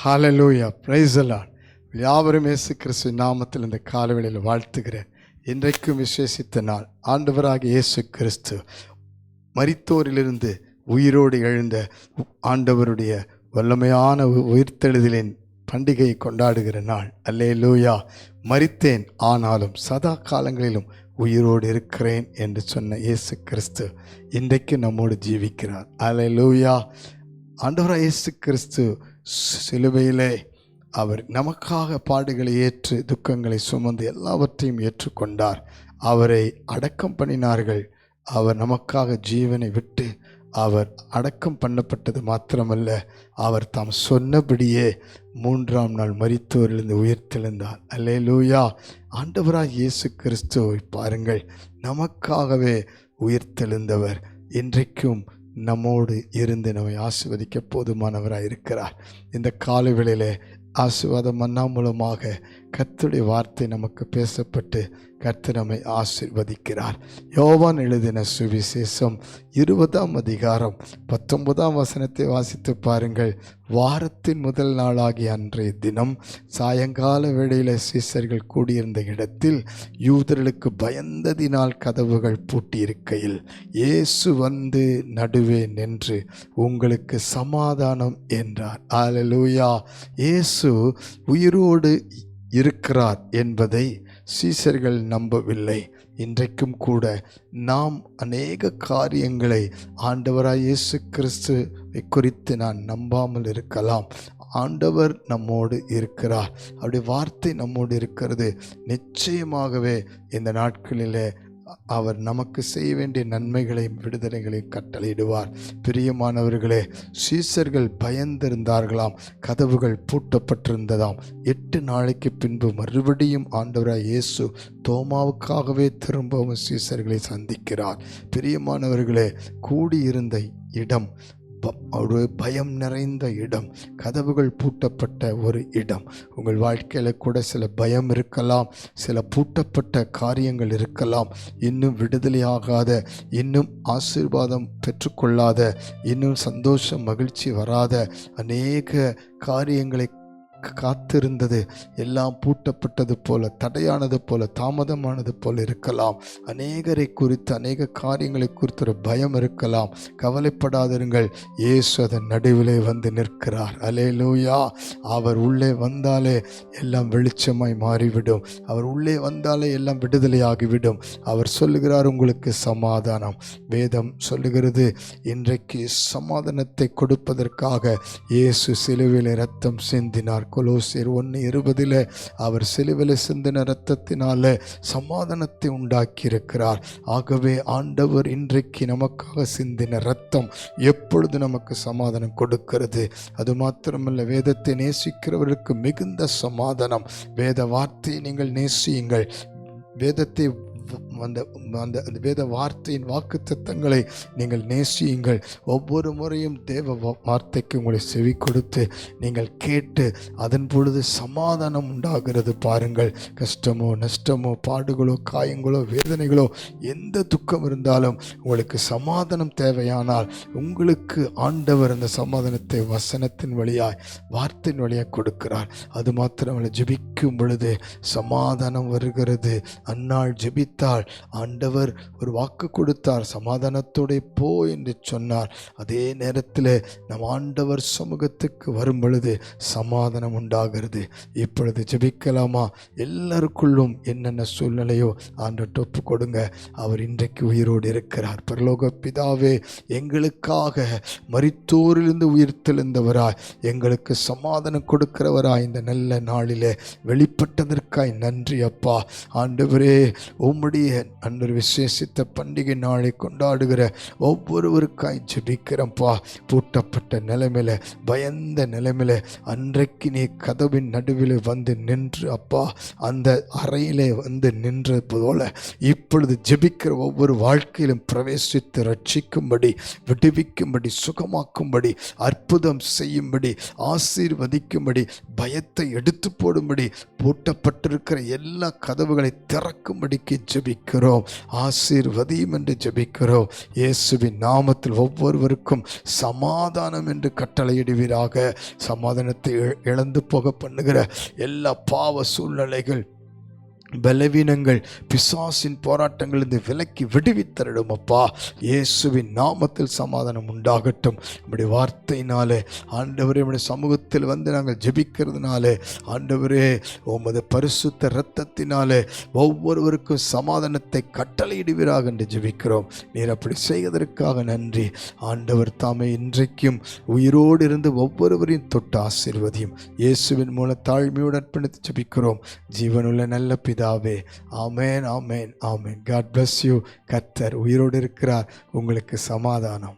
Hallelujah, praise the Lord. யாவரும் இயேசு கிறிஸ்துவின் நாமத்தில் இந்த காலவேளையில் வாழ்த்துகிறேன். இன்றைக்கும் விசேஷித்த நாள். ஆண்டவராகிய இயேசு கிறிஸ்து மரித்தோரிலிருந்து உயிரோடு எழுந்த ஆண்டவருடைய வல்லமையான உயிர்த்தெழுதலின் பண்டிகையை கொண்டாடுகிற நாள். அல்லேலூயா. மரித்தேன், ஆனாலும் சதா காலங்களிலும் உயிரோடு இருக்கிறேன் என்று சொன்ன இயேசு கிறிஸ்து இன்றைக்கு நம்மோடு ஜீவிக்கிறார். அல்லேலூயா. ஆண்டவராகிய இயேசு கிறிஸ்து சிலுவையிலே அவர் நமக்காக பாடுகளை ஏற்று துக்கங்களை சுமந்து எல்லாவற்றையும் ஏற்றுக்கொண்டார். அவரை அடக்கம் பண்ணினார்கள். அவர் நமக்காக ஜீவனை விட்டு அவர் அடக்கம் பண்ணப்பட்டது மாத்திரமல்ல, அவர் தாம் சொன்னபடியே 3ஆம் நாள் மரித்தோரிலிருந்து உயிர்த்தெழுந்தார். அல்லேலூயா. ஆண்டவராகிய இயேசு கிறிஸ்துவை பாருங்கள், நமக்காகவே உயிர்த்தெழுந்தவர் இன்றைக்கும் நம்மோடு இருந்து நம்மை ஆசீர்வதிக்க போதுமானவராக இருக்கிறார். இந்த காலை வேளையிலே ஆசீர்வாத மன்னா மூலமாக கர்த்தருடைய வார்த்தை நமக்கு பேசப்பட்டு கர்த்தர் நம்மை ஆசீர்வதிக்கிறார். யோவான் எழுதின சுவிசேஷம் 20ஆம் அதிகாரம் 19ஆம் வசனத்தை வாசித்து பாருங்கள். வாரத்தின் முதல் நாளாகிய அன்றைய தினம் சாயங்கால வேளையில் சீசர்கள் கூடியிருந்த இடத்தில் யூதர்களுக்கு பயந்ததினால் கதவுகள் பூட்டியிருக்கையில் இயேசு வந்து நடுவே நின்று உங்களுக்கு சமாதானம் என்றார். அல்லேலூயா. இயேசு உயிரோடு இருக்கிறார் என்பதை சீசர்கள் நம்பவில்லை. இன்றைக்கும் கூட நாம் அநேக காரியங்களை ஆண்டவராய் இயேசு கிறிஸ்துவை குறித்து நான் நம்பாமல் இருக்கலாம். ஆண்டவர் நம்மோடு இருக்கிறார். அவருடைய வார்த்தை நம்மோடு இருக்கிறது. நிச்சயமாகவே இந்த நாட்களிலே அவர் நமக்கு செய்ய வேண்டிய நன்மைகளையும் விடுதலைகளையும் கட்டளையிடுவார். பிரியமானவர்களே, சீசர்கள் பயந்திருந்தார்களாம். கதவுகள் பூட்டப்பட்டிருந்ததாம். 8 நாளைக்கு பின்பு மறுபடியும் ஆண்டவராய் இயேசு தோமாவுக்காகவே திரும்பவும் சீசர்களை சந்திக்கிறார். பிரியமானவர்களே, கூடியிருந்த இடம் ஒரு பயம் நிறைந்த இடம், கதவுகள் பூட்டப்பட்ட ஒரு இடம். உங்கள் வாழ்க்கையில் கூட சில பயம் இருக்கலாம், சில பூட்டப்பட்ட காரியங்கள் இருக்கலாம். இன்னும் விடுதலையாகாத, இன்னும் ஆசீர்வாதம் பெற்றுக்கொள்ளாத, இன்னும் சந்தோஷம் மகிழ்ச்சி வராத அநேக காரியங்களை காத்திருந்தது எல்லாம் பூட்டப்பட்டது போல, தடையானது போல, தாமதமானது போல இருக்கலாம். அநேகரை குறித்து, அநேக காரியங்களை குறித்து ஒரு பயம் இருக்கலாம். கவலைப்படாதிருங்கள், இயேசு அதன் நடுவிலே வந்து நிற்கிறார். அல்லேலூயா. அவர் உள்ளே வந்தாலே எல்லாம் வெளிச்சமாய் மாறிவிடும். அவர் உள்ளே வந்தாலே எல்லாம் விடுதலையாகிவிடும். அவர் சொல்லுகிறார், உங்களுக்கு சமாதானம். வேதம் சொல்லுகிறது, இன்றைக்கு சமாதானத்தை கொடுப்பதற்காக இயேசு சிலுவையில் இரத்தம் சிந்தினார். கொலோசியர் 1:20 அவர் சிலுவையில் சிந்தின இரத்தத்தினால சமாதானத்தை உண்டாக்கி இருக்கிறார். ஆகவே ஆண்டவர் இன்றைக்கு நமக்காக சிந்தின இரத்தம் எப்பொழுது நமக்கு சமாதானம் கொடுக்கிறது. அது மாத்திரமல்ல, வேதத்தை நேசிக்கிறவர்களுக்கு மிகுந்த சமாதானம். வேத வார்த்தையை நீங்கள் நேசியுங்கள். வேதத்தை அந்த வேத வார்த்தையின் வாக்கு தத்தங்களை நீங்கள் நேசியுங்கள். ஒவ்வொரு முறையும் தேவ வார்த்தைக்கு உங்களை செவி கொடுத்து நீங்கள் கேட்டு அதன் பொழுது சமாதானம் உண்டாகிறது. பாருங்கள், கஷ்டமோ நஷ்டமோ பாடுகளோ காயங்களோ வேதனைகளோ எந்த துக்கம் இருந்தாலும் உங்களுக்கு சமாதானம் தேவையானால் உங்களுக்கு ஆண்டவர் அந்த சமாதானத்தை வசனத்தின் வழியாய் வார்த்தையின் வழியாய் கொடுக்கிறார். அது மாத்திரமல்ல, ஜெபிக்கும் பொழுது சமாதானம் வருகிறது. அந்நாள் ஜெபித்தால் ஆண்டவர் ஒரு வாக்கு கொடுத்தார், சமாதானத்தோட போ என்று சொன்னார். அதே நேரத்தில் நம் ஆண்டவர் சமூகத்துக்கு வரும் பொழுது சமாதானம் உண்டாகிறது. இப்பொழுது ஜெபிக்கலாமா? எல்லாருக்குள்ளும் என்னென்ன சூழ்நிலையோ ஆண்டவர்கிட்ட ஒப்பு கொடுங்க. அவர் இன்றைக்கு உயிரோடு இருக்கிறார். பரலோக பிதாவே, எங்களுக்காக மரித்தோரிலிருந்து உயிர்த்தெழுந்தவராய், எங்களுக்கு சமாதானம் கொடுக்கிறவராய் இந்த நல்ல நாளிலே வெளிப்பட்டதற்காய் நன்றி அப்பா. ஆண்டவரே, உம்முடைய அன்று விசேஷித்த பண்டிகை நாளை கொண்டாடுகிற ஒவ்வொருவருக்காய் ஜெபிக்கிறப்பா. பூட்டப்பட்ட நிலைமையில, பயந்த நிலைமையில அன்றைக்கு நீ கதவின் நடுவில் வந்து நின்று அப்பா, அந்த அறையிலே வந்து நின்ற போல இப்பொழுது ஜெபிக்கிற ஒவ்வொரு வாழ்க்கையிலும் பிரவேசித்து ரட்சிக்கும்படி, விடுவிக்கும்படி, சுகமாக்கும்படி, அற்புதம் செய்யும்படி, ஆசீர்வதிக்கும்படி, பயத்தை எடுத்து போடும்படி, பூட்டப்பட்டிருக்கிற எல்லா கதவுகளை திறக்கும்படிக்கு ஜெபிக்க ஜெபிக்கிறோம். ஆசீர்வதியும் என்று ஜெபிக்கிறோம். இயேசுவின் நாமத்தில் ஒவ்வொருவருக்கும் சமாதானம் என்று கட்டளையிடுவீராக. சமாதானத்தை இழந்து போக பண்ணுகிற எல்லா பாவ சூழ்நிலைகள், பலவீனங்கள், பிசாசின் போராட்டங்கள் இருந்து விலக்கி விடுவித்தரடும் அப்பா. இயேசுவின் நாமத்தில் சமாதானம் உண்டாகட்டும். நம்முடைய வார்த்தையினாலே ஆண்டவரே, நம்முடைய சமூகத்தில் வந்து நாங்கள் ஜெபிக்கிறதுனாலே ஆண்டவரே, உமது பரிசுத்த இரத்தத்தினாலே ஒவ்வொருவருக்கும் சமாதானத்தை கட்டளையிடுவீராக என்று ஜெபிக்கிறோம். நீர் அப்படி செய்வதற்காக நன்றி ஆண்டவர். தாமே இன்றைக்கும் உயிரோடு இருந்து ஒவ்வொருவரையும் தொட்டு ஆசீர்வதியும். இயேசுவின் மூலம் தாழ்மையோடு அர்ப்பணித்து ஜெபிக்கிறோம் ஜீவனுள்ள நல்ல பிதாவே. ஆமேன், ஆமேன், ஆமேன். God bless you. கர்த்தர் உயிரோடு இருக்கிறார். உங்களுக்கு சமாதானம்.